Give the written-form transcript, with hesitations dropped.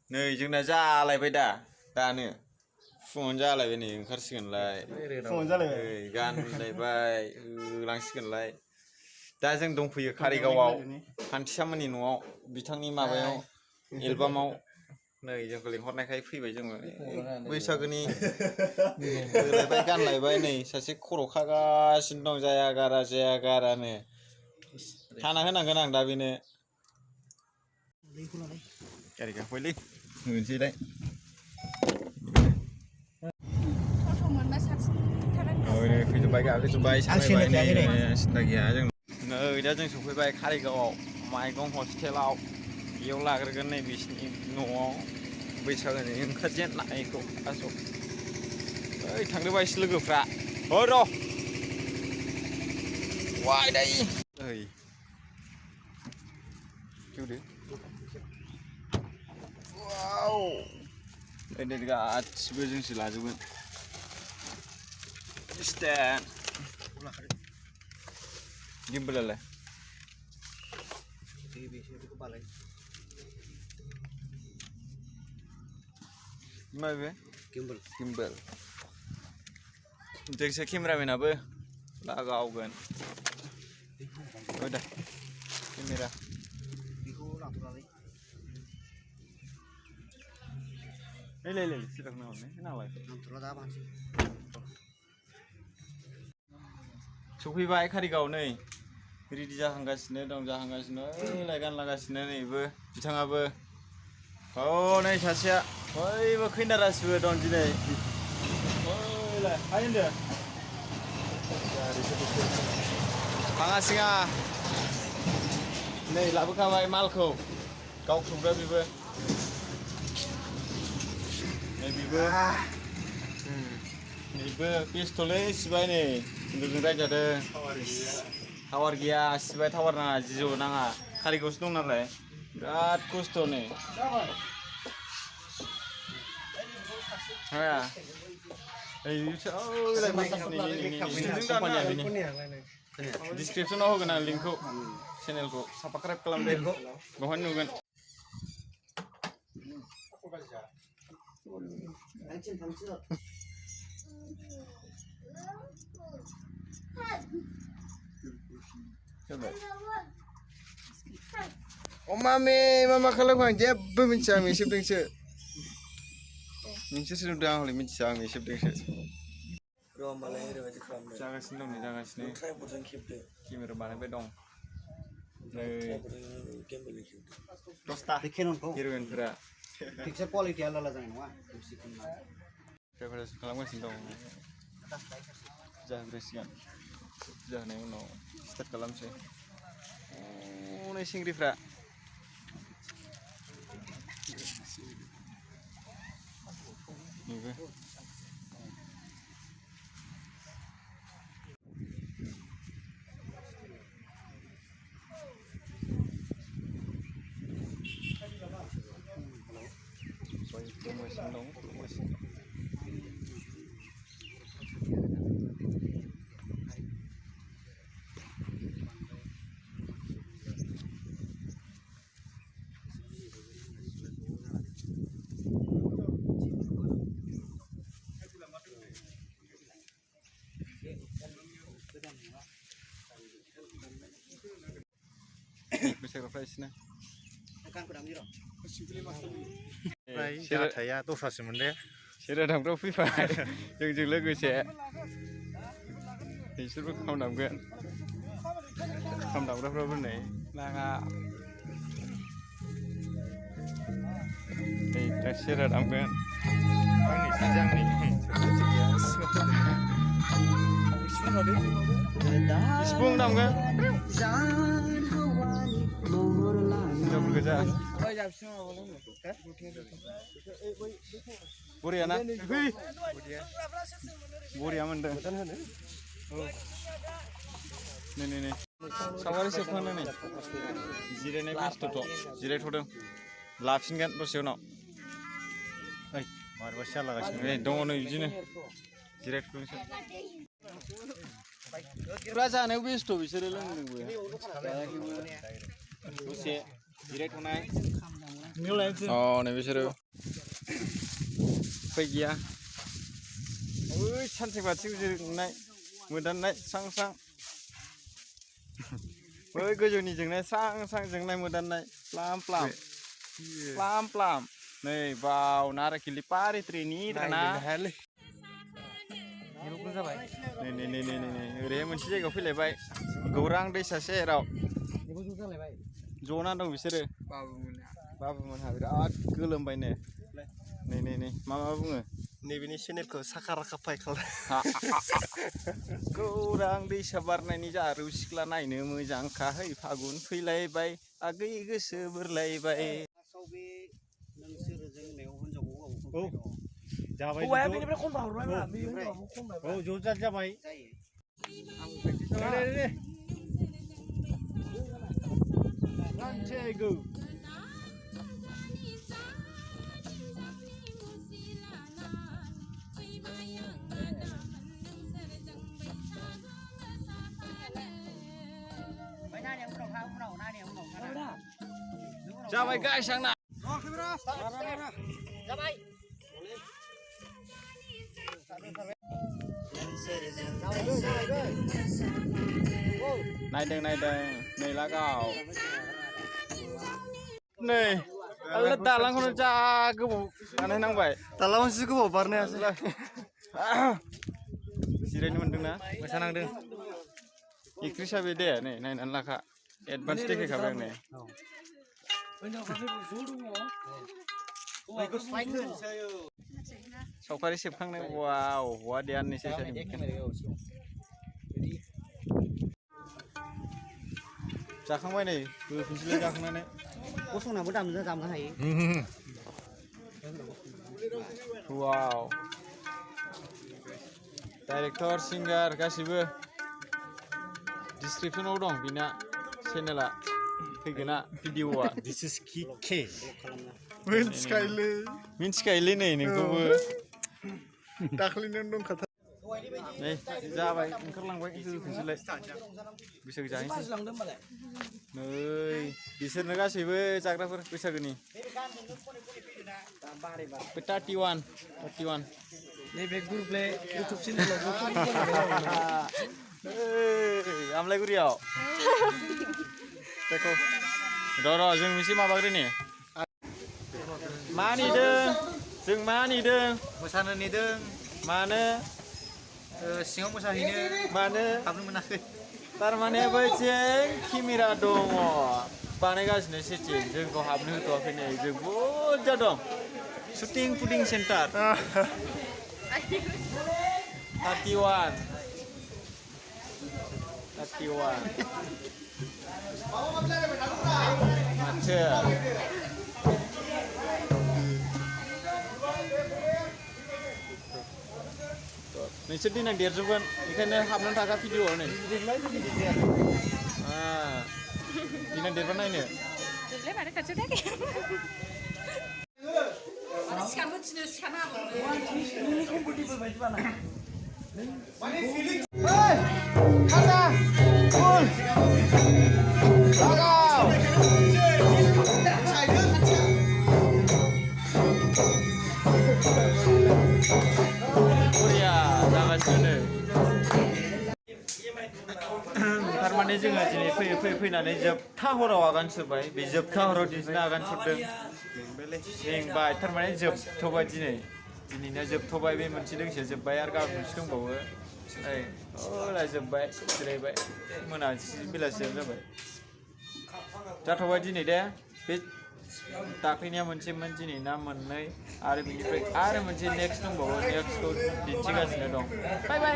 नै जोंना जालायबाय दानो फुङावनो जालायबाय नै ओंखारसिगोनलाय फुङावनो जालायबाय गानलायबाय होलांसिगोनलाय दा जों दंफैयो कारिगावआव खान्थिसामोननि न'आव बिथांनि माबायाव एलबामाव नै जोंखौ लिंहरनायखाय फैबाय जोङो बैसागोनि होलायबाय गानलायबाय नै सासे खर' खागासिनो दं जाया गारानो थाना होनांगोन आं दा बेनो गारि गाखोबायलै होनोसैलाय फैजोब्बाय गाखोजोब्बाय सालायबाय सिन्था गैया जों नै दा जों सफैबाय कारिगावआव माइगं हस्टेलाव बेयाव लाग्रोगोन नै बिसिनि न'आव बैसागोनि ओंखारजेननायखौ फार्स्टआव ओइ थांदोंबा एसे लोगोफ्रा र' वाय दायो ओइ खेवदो वाव नै गासिबो जोंसो लाजोबगोन स्टेन गिम्बलालाय मा बे गिम्बल जोंसो केमेरामेनाबो लागावगोन दा केमेरा ले सिरां नालाय सफैबाय कारिगाव नै रेडि जाहांगासिनो ओइलाय गानलागासिनो नैबो बिथाङाबो औ नै सासेया बैबो खैनारासिबो दं दिनै ओइलाय हाय होनदो थाङासिङा नै लाबोखाबाय मालखौ गावख्रुबग्रा बेबो नैबो बेस्थ'लै सिबाय नै लोगोजों रायजादों टावार गैया सिबाय टावार नाङा जिअ नाङा कारिगावसो दं नालाय बिराद खस्थ' नै हाया डिसक्रिपसनाव होगोन आं लिंकखौ चेनेलखौ साबसक्राइब खालामदो बेवहायनो नुगोन मा खालामखो आं जेबो मिथिया आं मेसेबदोंसो नोंसोरसो नुदों आं हले मिथिया आं मेसेबदोंसो जागासिनो दं नै जागासिनो केमेरा बानायबाय दं हिर'इनफोरा पिक्चार क्वालिटि आलादा जानाय नङा प्रिपारेसन खालामगासिनो दं जाग्रोसिगोन जाहोनाय उनाव स्टार्ट खालामसै नै सिंग्रिफ्रा नैबो बैसागोफ्रा एसेनो थाया दस्रासो मोनदे सेरादामफ्राव फैबाय जोंजों लोगोसे बिसोरबो खाम दामगोन खाम दामग्राफ्राबो नै नाङा नै दा सेरा दामगोन सिफुं दामगोन गोजा बरियाना बरिया मोनदों नै सावगारि सेबखांनो नै जिरायनाय बेस्थ'थ' जिरायथ'दों लाफिनगोन दसे उनाव दङ नै बिदिनो जिरायथ'दोंसो फुरा जानायाव बेस्थ' बिसोरो लोंदोंबो दसे जिरायथ'नाय नै बिसोरो फै गैया ओइ सानसे बाथि जोंनाय मोदाननाय स्रां स्रां बै गोजौनि जोंनाय स्रां स्रां जोंनाय मोदाननाय प्लाम प्लाम प्लाम प्लाम नै बाव नारेंखलि पारि ट्रेनि दाना नै ओरैहाय मोनसे जायगायाव फैलायबाय गौरां दैसा सेराव जना दं बिसोरो बाबुमोनहा बिराद गोलोमबायनो नै मा बुङो नैबेनि चेनेलखौ साखा राखा फाय खालाम गौरां दैसा बारनायनि जारौ सिख्ला नायनो मोजांखाहै फागुन फैलायबाय आगै गोसो बोरलायबाय हौवाया बेनिफ्राय खम हरबाय मा औ ज' जाबाय go जाबाय guys आंना जाबाय नायदों नै लागाव नै आला दालांखौनो जा गोबाव बानायनांबाय दालाङाव जि गोबाव बारनायासै जिरायनो मोनदोंना मोसानांदों एक्ट्रिसा बे दे नै नायनानै लाखा एडभान्स देखायखाबाय आं नै सावगारि सेबखांनाय वाव what a unnecessary जाखांबाय नै होफिनसैलाय जाखांनानै गसंनाबो दामनो हायो वाव डाइरेक्टर सिंगार गासिबो डिसक्रिपसनाव दं बिना चेनेला फैगोना भिडिअआ दिस इज के मिन्थिखायोलै नै नोंखौबो दाख्लैनो दंखाथार नै जाबाय ओंखारलांबाय होफिनसैलाय बैसागु जाहैनोसै नै बिसोरनो गासैबो जाग्राफोर बैसागुनि 31 नैबे ग्रुपले इउटुब चेनेलाव आमलायगुरियाव देखो र' जों एसे माबाग्रोनि मा नेदों जों मा नेदों मोसानो नेदों मानो सिङाव मोसाहैनो मानो हाबनो मोनाखै थारमाने बैथिं केमेरा दङ बानायगासिनो सेटिं जोंखौ हाबनो होथ'वाखै नै जों बुरजा दं शुटिं पुडिं सेन्टार 31 माथो नोंसोर देनां देरजोबगोन बेखायनो हाबनानै थाखा भिडिअ'आव नै देनां देरबा नायनो थारमाने जोङो दिनै फैनानै जोबथा हराव आगान सुरबाय बे जोबथा हराव दिनै आगान सुरदों मेंबाय थारमाने जोबथ'बाय दिनैना जोबथ'बाय बे मोनसे दोंसे जोब्बाय आरो गाबोन मोनसे दंबावो ओइ जोब्बाय जिरायबाय मोनासि बेलासियाव जाबाय जाथ'बाय दिनै दे बे दाख्लैनिया मोनसेमोन दिनै ना मोननै आरो बिनिफ्राय आरो मोनसे नेक्स्ट दंबावो नेक्स्टखौ दिन्थिगासिनो दं बाय बाय